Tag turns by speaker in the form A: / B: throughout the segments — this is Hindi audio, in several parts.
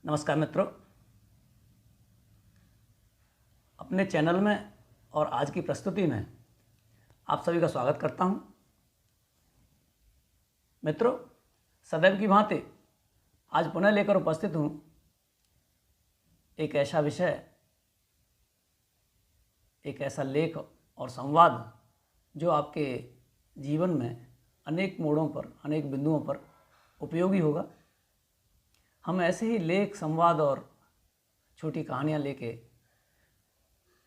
A: नमस्कार मित्रों, अपने चैनल में और आज की प्रस्तुति में आप सभी का स्वागत करता हूं। मित्रों, सदैव की भांति आज पुनः लेकर उपस्थित हूं एक ऐसा विषय, एक ऐसा लेख और संवाद जो आपके जीवन में अनेक मोड़ों पर, अनेक बिंदुओं पर उपयोगी होगा। हम ऐसे ही लेख, संवाद और छोटी कहानियाँ लेके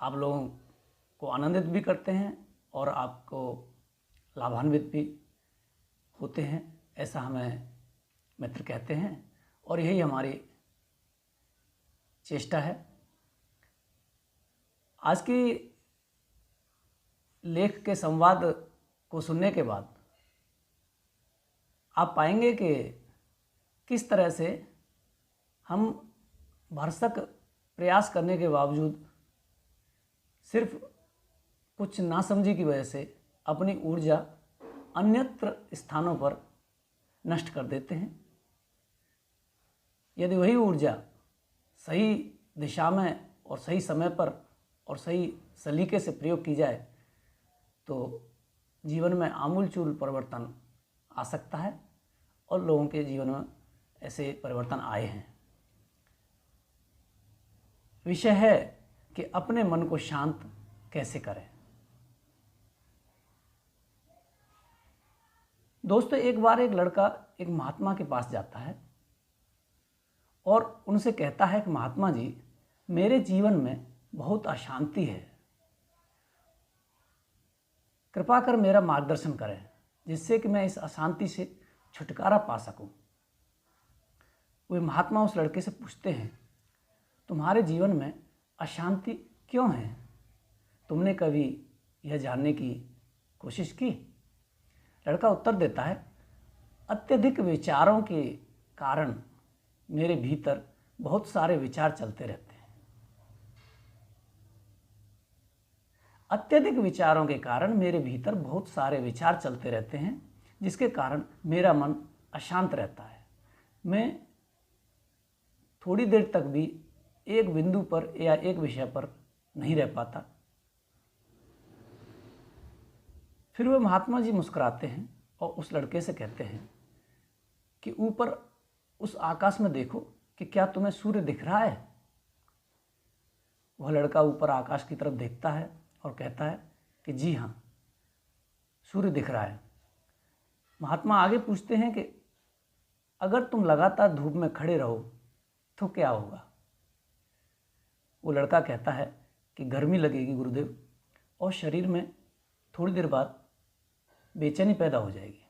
A: आप लोगों को आनंदित भी करते हैं और आपको लाभान्वित भी होते हैं, ऐसा हमें मित्र कहते हैं और यही हमारी चेष्टा है। आज की लेख के संवाद को सुनने के बाद आप पाएंगे कि किस तरह से हम भरसक प्रयास करने के बावजूद सिर्फ कुछ नासमझी की वजह से अपनी ऊर्जा अन्यत्र स्थानों पर नष्ट कर देते हैं। यदि वही ऊर्जा सही दिशा में और सही समय पर और सही सलीके से प्रयोग की जाए तो जीवन में आमूलचूल परिवर्तन आ सकता है और लोगों के जीवन में ऐसे परिवर्तन आए हैं। विषय है कि अपने मन को शांत कैसे करें। दोस्तों, एक बार एक लड़का एक महात्मा के पास जाता है और उनसे कहता है कि महात्मा जी, मेरे जीवन में बहुत अशांति है, कृपा कर मेरा मार्गदर्शन करें जिससे कि मैं इस अशांति से छुटकारा पा सकूं। वे महात्मा उस लड़के से पूछते हैं, तुम्हारे जीवन में अशांति क्यों है? तुमने कभी यह जानने की कोशिश की? लड़का उत्तर देता है, अत्यधिक विचारों के कारण मेरे भीतर बहुत सारे विचार चलते रहते हैं। अत्यधिक विचारों के कारण मेरे भीतर बहुत सारे विचार चलते रहते हैं जिसके कारण मेरा मन अशांत रहता है। मैं थोड़ी देर तक भी एक बिंदु पर या एक विषय पर नहीं रह पाता। फिर वह महात्मा जी मुस्कुराते हैं और उस लड़के से कहते हैं कि ऊपर उस आकाश में देखो कि क्या तुम्हें सूर्य दिख रहा है? वह लड़का ऊपर आकाश की तरफ देखता है और कहता है कि जी हाँ, सूर्य दिख रहा है। महात्मा आगे पूछते हैं कि अगर तुम लगातार धूप में खड़े रहो तो क्या होगा? वो लड़का कहता है कि गर्मी लगेगी गुरुदेव, और शरीर में थोड़ी देर बाद बेचैनी पैदा हो जाएगी।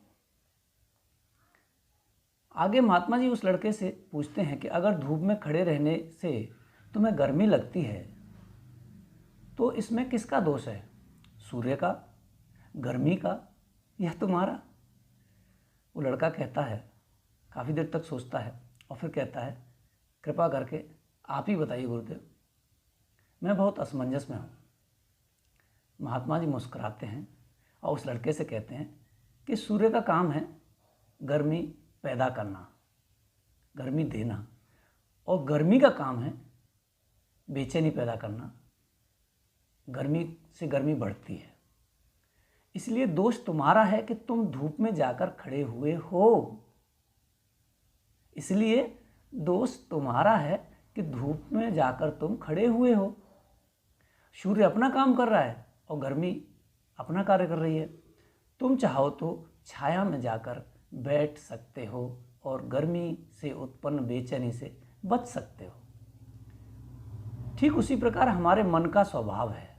A: आगे महात्मा जी उस लड़के से पूछते हैं कि अगर धूप में खड़े रहने से तुम्हें गर्मी लगती है तो इसमें किसका दोष है? सूर्य का, गर्मी का या तुम्हारा? वो लड़का कहता है, काफ़ी देर तक सोचता है और फिर कहता है, कृपा करके आप ही बताइए गुरुदेव, मैं बहुत असमंजस में हूँ। महात्मा जी मुस्कुराते हैं और उस लड़के से कहते हैं कि सूर्य का काम है गर्मी पैदा करना, गर्मी देना, और गर्मी का काम है बेचैनी पैदा करना। गर्मी से गर्मी बढ़ती है, इसलिए दोष तुम्हारा है कि तुम धूप में जाकर खड़े हुए हो। इसलिए दोष तुम्हारा है कि धूप में जाकर तुम खड़े हुए हो। सूर्य अपना काम कर रहा है और गर्मी अपना कार्य कर रही है। तुम चाहो तो छाया में जाकर बैठ सकते हो और गर्मी से उत्पन्न बेचैनी से बच सकते हो। ठीक उसी प्रकार हमारे मन का स्वभाव है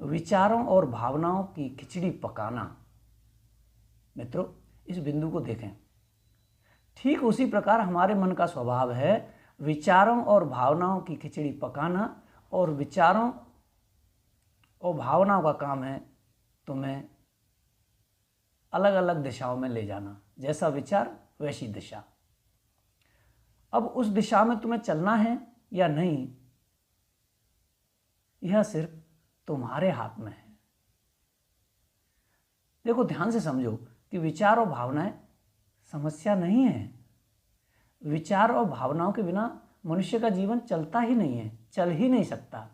A: विचारों और भावनाओं की खिचड़ी पकाना। मित्रों, इस बिंदु को देखें। ठीक उसी प्रकार हमारे मन का स्वभाव है विचारों और भावनाओं की खिचड़ी पकाना, और विचारों और भावनाओं का काम है तुम्हें अलग अलग दिशाओं में ले जाना। जैसा विचार वैसी दिशा। अब उस दिशा में तुम्हें चलना है या नहीं, यह सिर्फ तुम्हारे हाथ में है। देखो, ध्यान से समझो कि विचार और भावनाएं समस्या नहीं है। विचार और भावनाओं के बिना मनुष्य का जीवन चलता ही नहीं है, चल ही नहीं सकता,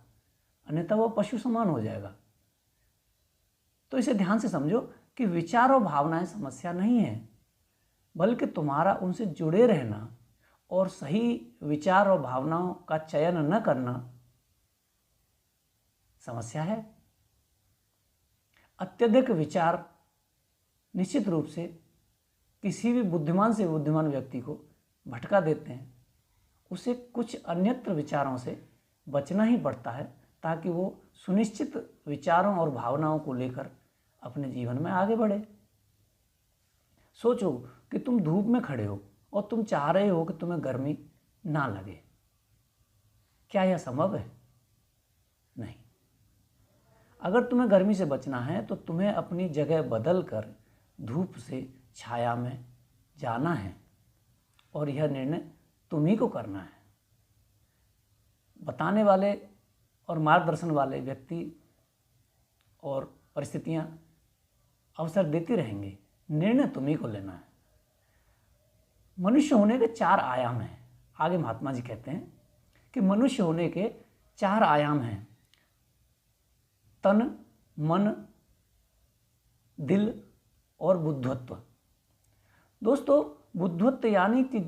A: अन्यथा वो पशु समान हो जाएगा। तो इसे ध्यान से समझो कि विचार और भावनाएं समस्या नहीं है, बल्कि तुम्हारा उनसे जुड़े रहना और सही विचार और भावनाओं का चयन न करना समस्या है। अत्यधिक विचार निश्चित रूप से किसी भी बुद्धिमान से बुद्धिमान व्यक्ति को भटका देते हैं। उसे कुछ अन्यत्र विचारों से बचना ही पड़ता है ताकि वो सुनिश्चित विचारों और भावनाओं को लेकर अपने जीवन में आगे बढ़े। सोचो कि तुम धूप में खड़े हो और तुम चाह रहे हो कि तुम्हें गर्मी ना लगे। क्या यह संभव है? नहीं। अगर तुम्हें गर्मी से बचना है तो तुम्हें अपनी जगह बदल कर धूप से छाया में जाना है और यह निर्णय तुम ही को करना है। बताने वाले और मार्गदर्शन वाले व्यक्ति और परिस्थितियां अवसर देती रहेंगे, निर्णय तुम ही को लेना है। मनुष्य होने के 4 आयाम हैं। आगे महात्मा जी कहते हैं कि मनुष्य होने के 4 आयाम हैं: तन, मन, दिल और बुद्धत्व। दोस्तों, बुद्धत्व यानी कि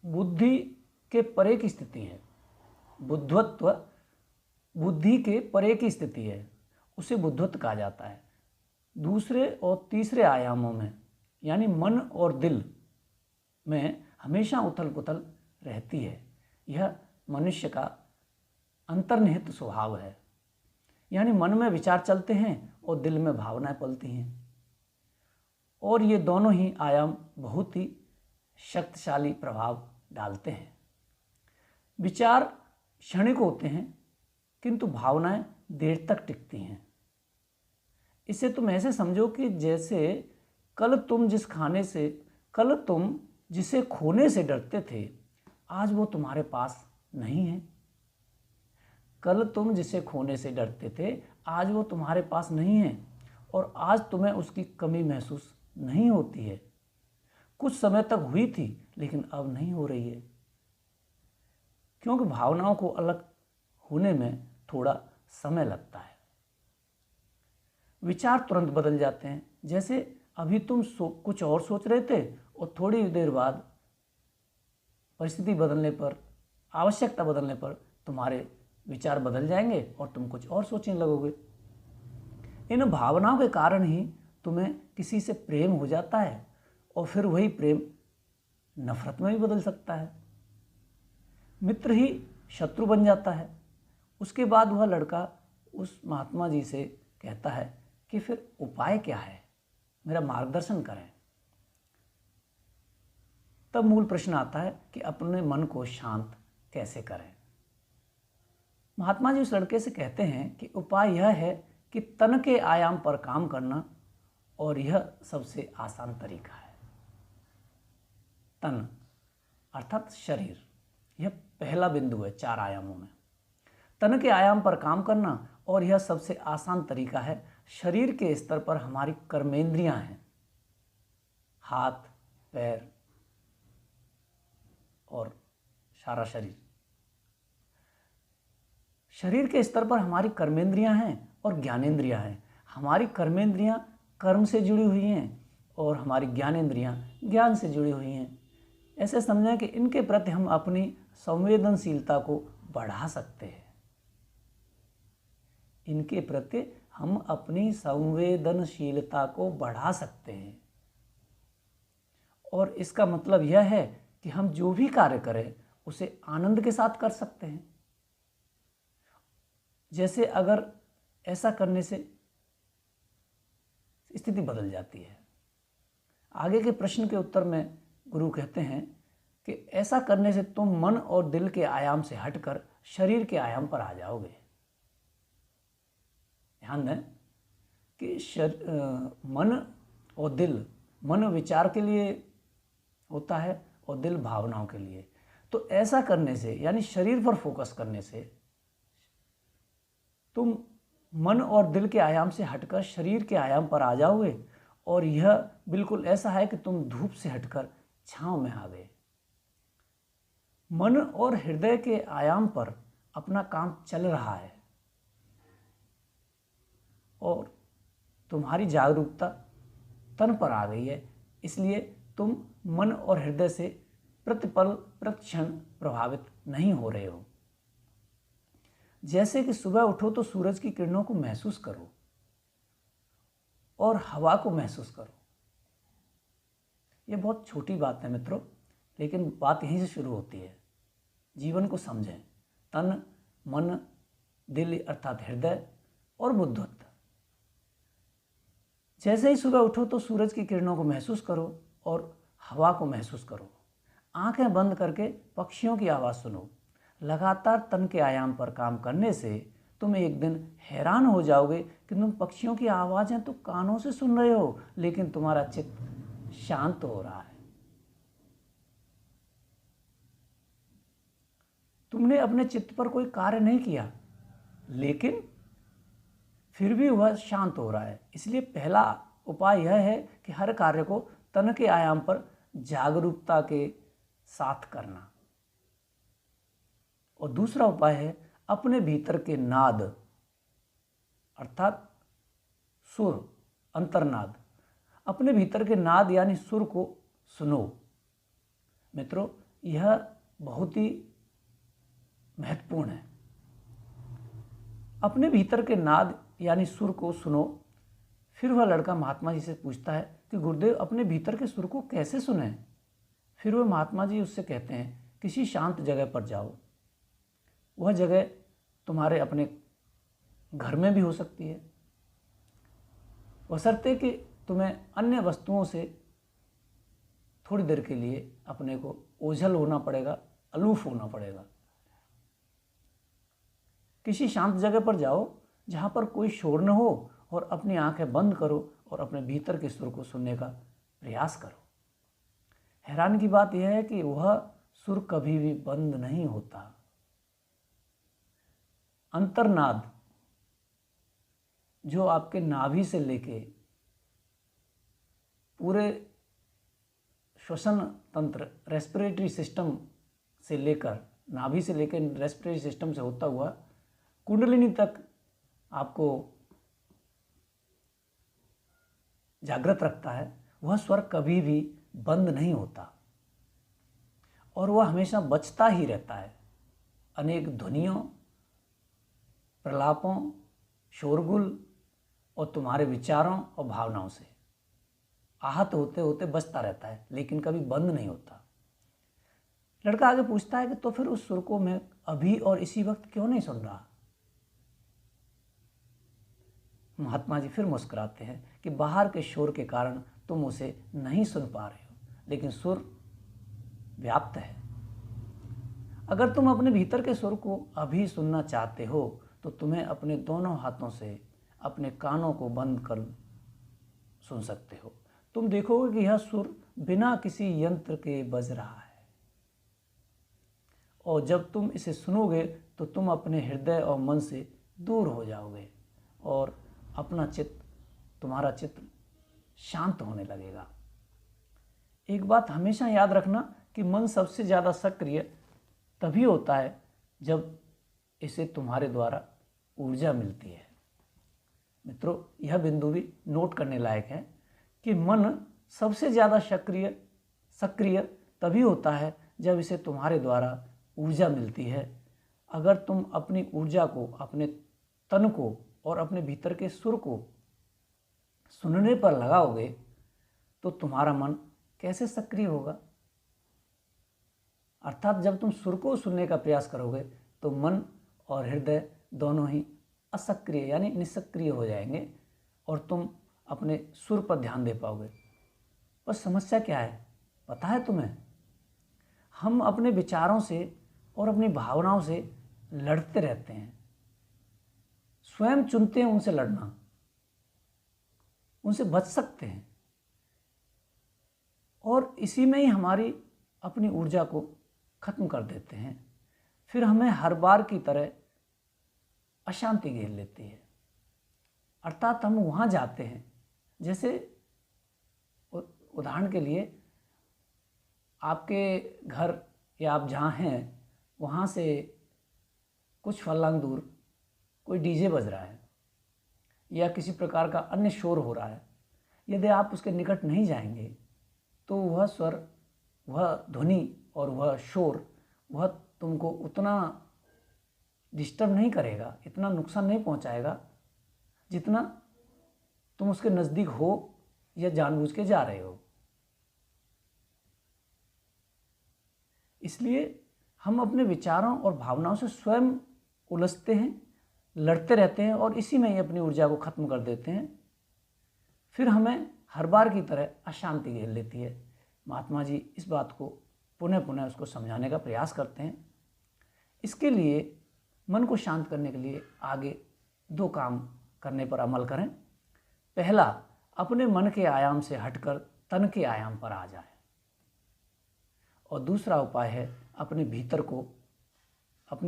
A: बुद्धि के परे की स्थिति है। बुद्धत्व बुद्धि के परे की स्थिति है, उसे बुद्धत्व कहा जाता है। दूसरे और तीसरे आयामों में यानी मन और दिल में हमेशा उथल पुथल रहती है। यह मनुष्य का अंतर्निहित स्वभाव है, यानी मन में विचार चलते हैं और दिल में भावनाएं पलती हैं। और ये दोनों ही आयाम बहुत ही शक्तिशाली प्रभाव डालते हैं। विचार क्षणिक होते हैं किंतु भावनाएं देर तक टिकती हैं। इसे तुम ऐसे समझो कि जैसे कल तुम जिसे खोने से डरते थे, आज वो तुम्हारे पास नहीं है। कल तुम जिसे खोने से डरते थे, आज वो तुम्हारे पास नहीं है और आज तुम्हें उसकी कमी महसूस नहीं होती है। कुछ समय तक हुई थी लेकिन अब नहीं हो रही है, क्योंकि भावनाओं को अलग होने में थोड़ा समय लगता है। विचार तुरंत बदल जाते हैं, जैसे अभी तुम कुछ और सोच रहे थे और थोड़ी देर बाद परिस्थिति बदलने पर, आवश्यकता बदलने पर तुम्हारे विचार बदल जाएंगे और तुम कुछ और सोचने लगोगे। इन भावनाओं के कारण ही तुम्हें किसी से प्रेम हो जाता है और फिर वही प्रेम नफरत में भी बदल सकता है। मित्र ही शत्रु बन जाता है। उसके बाद वह लड़का उस महात्मा जी से कहता है कि फिर उपाय क्या है, मेरा मार्गदर्शन करें। तब मूल प्रश्न आता है कि अपने मन को शांत कैसे करें। महात्मा जी उस लड़के से कहते हैं कि उपाय यह है कि तन के आयाम पर काम करना, और यह सबसे आसान तरीका है। तन अर्थात शरीर, यह पहला बिंदु है 4 आयामों में। तन के आयाम पर काम करना, और यह सबसे आसान तरीका है। शरीर के स्तर पर हमारी कर्मेंद्रियां हैं, हाथ, पैर और सारा शरीर। शरीर के स्तर पर हमारी कर्मेंद्रियां हैं और ज्ञानेंद्रियां हैं। हमारी कर्मेंद्रियां कर्म से जुड़ी हुई हैं और हमारी ज्ञानेंद्रियां ज्ञान से जुड़ी हुई हैं। ऐसे समझें कि इनके प्रति हम अपनी संवेदनशीलता को बढ़ा सकते हैं। इनके प्रति हम अपनी संवेदनशीलता को बढ़ा सकते हैं, और इसका मतलब यह है कि हम जो भी कार्य करें उसे आनंद के साथ कर सकते हैं। जैसे अगर ऐसा करने से स्थिति बदल जाती है। आगे के प्रश्न के उत्तर में गुरु कहते हैं कि ऐसा करने से तुम मन और दिल के आयाम से हटकर शरीर के आयाम पर आ जाओगे। ध्यान दें कि मन और दिल, मन विचार के लिए होता है और दिल भावनाओं के लिए। तो ऐसा करने से, यानी शरीर पर फोकस करने से, तुम मन और दिल के आयाम से हटकर शरीर के आयाम पर आ जाओगे, और यह बिल्कुल ऐसा है कि तुम धूप से हटकर छांव में आ गए। मन और हृदय के आयाम पर अपना काम चल रहा है और तुम्हारी जागरूकता तन पर आ गई है, इसलिए तुम मन और हृदय से प्रतिपल प्रतिक्षण प्रभावित नहीं हो रहे हो। जैसे कि सुबह उठो तो सूरज की किरणों को महसूस करो और हवा को महसूस करो। ये बहुत छोटी बात है मित्रों, लेकिन बात यहीं से शुरू होती है। जीवन को समझें, तन, मन, दिल अर्थात हृदय और बुद्धत्व। जैसे ही सुबह उठो तो सूरज की किरणों को महसूस करो और हवा को महसूस करो। आंखें बंद करके पक्षियों की आवाज़ सुनो। लगातार तन के आयाम पर काम करने से तुम एक दिन हैरान हो जाओगे कि तुम पक्षियों की आवाज़ें तो कानों से सुन रहे हो, लेकिन तुम्हारा चित्त शांत हो रहा है। तुमने अपने चित्त पर कोई कार्य नहीं किया, लेकिन फिर भी वह शांत हो रहा है। इसलिए पहला उपाय यह है कि हर कार्य को तन के आयाम पर जागरूकता के साथ करना। और दूसरा उपाय है अपने भीतर के नाद अर्थात सुर, अंतर्नाद। अपने भीतर के नाद यानी सुर को सुनो। मित्रों, यह बहुत ही महत्वपूर्ण है। अपने भीतर के नाद यानी सुर को सुनो। फिर वह लड़का महात्मा जी से पूछता है कि गुरुदेव अपने भीतर के सुर को कैसे सुने। फिर वह महात्मा जी उससे कहते हैं किसी शांत जगह पर जाओ। वह जगह तुम्हारे अपने घर में भी हो सकती है, बशर्ते कि तुम्हें अन्य वस्तुओं से थोड़ी देर के लिए अपने को ओझल होना पड़ेगा, अलूफ होना पड़ेगा। किसी शांत जगह पर जाओ जहाँ पर कोई शोर न हो और अपनी आंखें बंद करो और अपने भीतर के सुर को सुनने का प्रयास करो। हैरान की बात यह है कि वह सुर कभी भी बंद नहीं होता। अंतर्नाद जो आपके नाभि से लेके पूरे श्वसन तंत्र रेस्पिरेटरी सिस्टम से लेकर नाभि से लेकर रेस्पिरेटरी सिस्टम से होता हुआ कुंडलिनी तक आपको जागृत रखता है, वह स्वर कभी भी बंद नहीं होता और वह हमेशा बजता ही रहता है। अनेक ध्वनियों, प्रलापों, शोरगुल और तुम्हारे विचारों और भावनाओं से आहत होते होते बजता रहता है, लेकिन कभी बंद नहीं होता। लड़का आगे पूछता है कि तो फिर उस सुर को मैं अभी और इसी वक्त क्यों नहीं सुन रहा। महात्मा जी फिर मुस्कुराते हैं कि बाहर के शोर के कारण तुम उसे नहीं सुन पा रहे हो, लेकिन सुर व्याप्त है। अगर तुम अपने भीतर के सुर को अभी सुनना चाहते हो तो तुम्हें अपने दोनों हाथों से अपने कानों को बंद कर सुन सकते हो। तुम देखोगे कि यह सुर बिना किसी यंत्र के बज रहा है और जब तुम इसे सुनोगे तो तुम अपने हृदय और मन से दूर हो जाओगे और अपना चित्त, तुम्हारा चित्त शांत होने लगेगा। एक बात हमेशा याद रखना कि मन सबसे ज़्यादा सक्रिय तभी होता है जब इसे तुम्हारे द्वारा ऊर्जा मिलती है। मित्रों, यह बिंदु भी नोट करने लायक है कि मन सबसे ज़्यादा सक्रिय तभी होता है जब इसे तुम्हारे द्वारा ऊर्जा मिलती है। अगर तुम अपनी ऊर्जा को, अपने तन को और अपने भीतर के सुर को सुनने पर लगाओगे तो तुम्हारा मन कैसे सक्रिय होगा। अर्थात जब तुम सुर को सुनने का प्रयास करोगे तो मन और हृदय दोनों ही असक्रिय यानी निष्क्रिय हो जाएंगे और तुम अपने सुर पर ध्यान दे पाओगे। पर समस्या क्या है पता है तुम्हें? हम अपने विचारों से और अपनी भावनाओं से लड़ते रहते हैं। स्वयं चुनते हैं उनसे लड़ना, उनसे बच सकते हैं और इसी में ही हमारी अपनी ऊर्जा को खत्म कर देते हैं। फिर हमें हर बार की तरह अशांति घेर लेती है। अर्थात हम वहाँ जाते हैं, जैसे उदाहरण के लिए आपके घर या आप जहाँ हैं वहाँ से कुछ फर्लांग दूर कोई डीजे बज रहा है या किसी प्रकार का अन्य शोर हो रहा है, यदि आप उसके निकट नहीं जाएंगे तो वह स्वर, वह ध्वनि और वह शोर वह तुमको उतना डिस्टर्ब नहीं करेगा, इतना नुकसान नहीं पहुंचाएगा जितना तुम उसके नज़दीक हो या जानबूझ के जा रहे हो। इसलिए हम अपने विचारों और भावनाओं से स्वयं उलझते हैं, लड़ते रहते हैं और इसी में ही अपनी ऊर्जा को खत्म कर देते हैं। फिर हमें हर बार की तरह अशांति घेर लेती है। महात्मा जी इस बात को पुनः पुनः उसको समझाने का प्रयास करते हैं। इसके लिए मन को शांत करने के लिए आगे 2 काम करने पर अमल करें। पहला, अपने मन के आयाम से हटकर तन के आयाम पर आ जाए, और दूसरा उपाय है अपने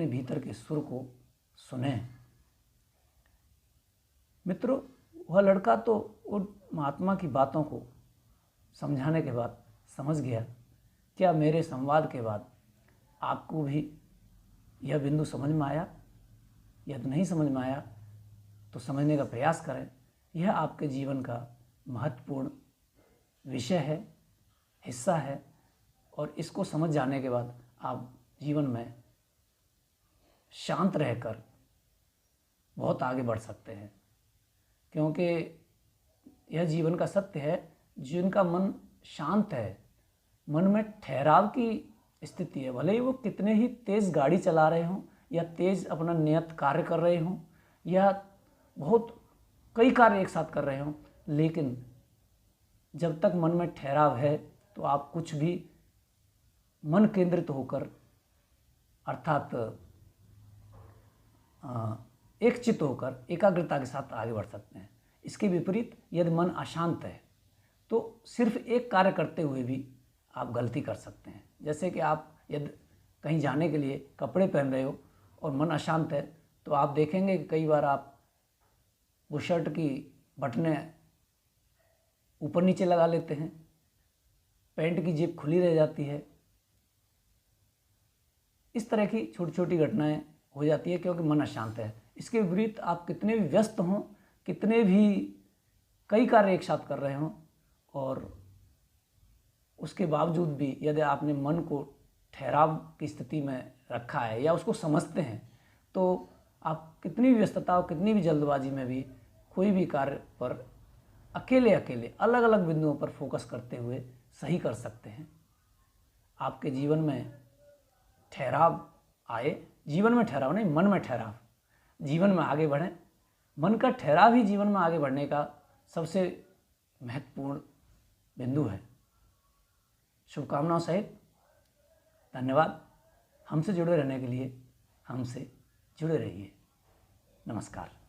A: भीतर के सुर को सुने। मित्रों, वह लड़का तो उन महात्मा की बातों को समझाने के बाद समझ गया। क्या मेरे संवाद के बाद आपको भी यह बिंदु समझ में आया? यदि नहीं समझ में आया तो समझने का प्रयास करें। यह आपके जीवन का महत्वपूर्ण विषय है, हिस्सा है, और इसको समझ जाने के बाद आप जीवन में शांत रहकर बहुत आगे बढ़ सकते हैं। क्योंकि यह जीवन का सत्य है, जिनका मन शांत है, मन में ठहराव की स्थिति है, भले ही वो कितने ही तेज़ गाड़ी चला रहे हों या तेज़ अपना नियत कार्य कर रहे हों या बहुत कई कार्य एक साथ कर रहे हों, लेकिन जब तक मन में ठहराव है तो आप कुछ भी मन केंद्रित होकर, अर्थात एक चित्त होकर एकाग्रता के साथ आगे बढ़ सकते हैं। इसके विपरीत यदि मन अशांत है तो सिर्फ एक कार्य करते हुए भी आप गलती कर सकते हैं। जैसे कि आप यदि कहीं जाने के लिए कपड़े पहन रहे हो और मन अशांत है तो आप देखेंगे कि कई बार आप वो शर्ट की बटनें ऊपर नीचे लगा लेते हैं, पैंट की जेब खुली रह जाती है। इस तरह की छोटी छोटी घटनाएं हो जाती है क्योंकि मन अशांत है। इसके विपरीत आप कितने भी व्यस्त हों, कितने भी कई कार्य एक साथ कर रहे हों, और उसके बावजूद भी यदि आपने मन को ठहराव की स्थिति में रखा है या उसको समझते हैं, तो आप कितनी भी व्यस्तता और कितनी भी जल्दबाजी में भी कोई भी कार्य पर अकेले अलग अलग बिंदुओं पर फोकस करते हुए सही कर सकते हैं। आपके जीवन में ठहराव आए, जीवन में ठहराव नहीं, मन में ठहराव, जीवन में आगे बढ़ें। मन का ठहराव ही जीवन में आगे बढ़ने का सबसे महत्वपूर्ण बिंदु है। शुभकामनाओं सहित धन्यवाद। हमसे जुड़े रहने के लिए हमसे जुड़े रहिए। नमस्कार।